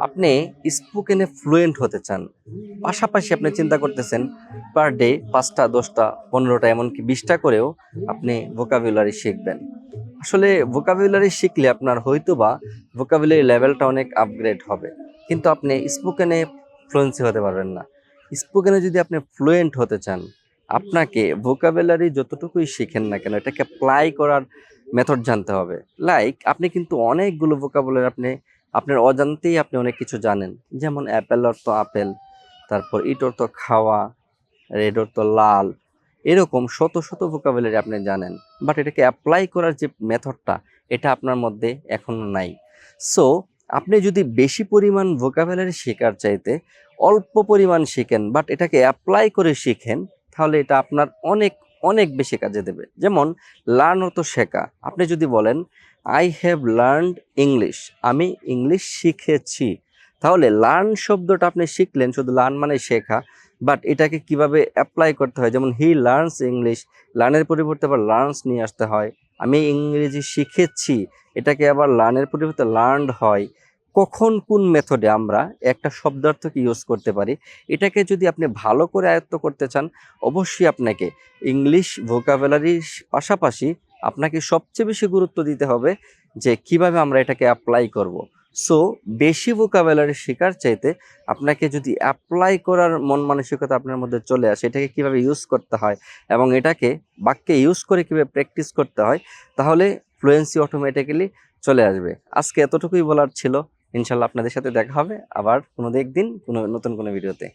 আপনি স্পোকেনে ফ্লুয়েন্ট হতে চান, পাশাপাশি আপনি চিন্তা করতেছেন পার ডে 5টা 10টা 15টা এমনকি 20টা করেও আপনি ভোকাবুলারি শিখবেন। আসলে ভোকাবুলারি শিখলে আপনার হয়তোবা ভোকাবুলারি লেভেলটা অনেক আপগ্রেড হবে, কিন্তু আপনি স্পোকেনে ফ্লুয়েন্সি হতে পারবেন না। স্পোকেনে যদি আপনি ফ্লুয়েন্ট হতে চান, আপনাকে ভোকাবুলারি যতটুকুই শিখেন না কেন এটাকে অ্যাপ্লাই করার মেথড জানতে হবে। লাইক আপনি কিন্তু অনেকগুলো ভোকাবুলারি আপনার অজান্তেই আপনি অনেক কিছু জানেন। যেমন অ্যাপেল অর্থ আপেল, তারপর ইট অর্থ খাওয়া, রেড অর্থ লাল, এরকম শত শত ভোকাবুলারি আপনি জানেন, বাট এটাকে অ্যাপ্লাই করার যে মেথডটা এটা আপনার মধ্যে এখনো নাই। সো আপনি যদি বেশি পরিমাণ ভোকাবুলারি শেখার চাইতে অল্প পরিমাণ শিখেন বাট এটাকে অ্যাপ্লাই করে শিখেন, তাহলে এটা আপনার অনেক অনেক বেশি কাজে দেবে। যেমন লার্ন অর্থ শেখা, আপনি যদি বলেন আই হ্যাভ লার্নড ইংলিশ, আমি ইংলিশ শিখেছি, তাহলে লার্ন শব্দটা আপনি শিখলেন, শুধু লার্ন মানে শেখা, বাট এটাকে কিভাবে অ্যাপ্লাই করতে হয়, যেমন হি লার্নস ইংলিশ, লার্নের পরিবর্তে আবার লার্নস নিয়ে আসতে হয়। আমি ইংরেজি শিখেছি, এটাকে আবার লার্নের পরিবর্তে লার্নড হয়। কখন কোন মেথডে আমরা একটা শব্দার্থকে ইউজ করতে পারি, এটাকে যদি আপনি ভালো করে আয়ত্ত করতে চান, অবশ্যই আপনাকে ইংলিশ ভোকাবুলারির পাশাপাশি আপনাকে সবচেয়ে বেশি গুরুত্ব দিতে হবে যে কিভাবে আমরা এটাকে অ্যাপ্লাই করব। সো বেশি ভোকাবুলারি শেখার চাইতে আপনাকে যদি অ্যাপ্লাই করার মন মানসিকতা আপনার মধ্যে চলে আসে, এটাকে কিভাবে ইউজ করতে হয় এবং এটাকে বাক্যে ইউজ করে কিভাবে প্র্যাকটিস করতে হয়, তাহলে ফ্লুয়েন্সি অটোমেটিক্যালি চলে আসবে। আজকে এতটুকুই বলার ছিল। ইনশাল্লাহ আপনাদের সাথে দেখা হবে আবার কোনো একদিন কোনো নতুন কোনো ভিডিওতে।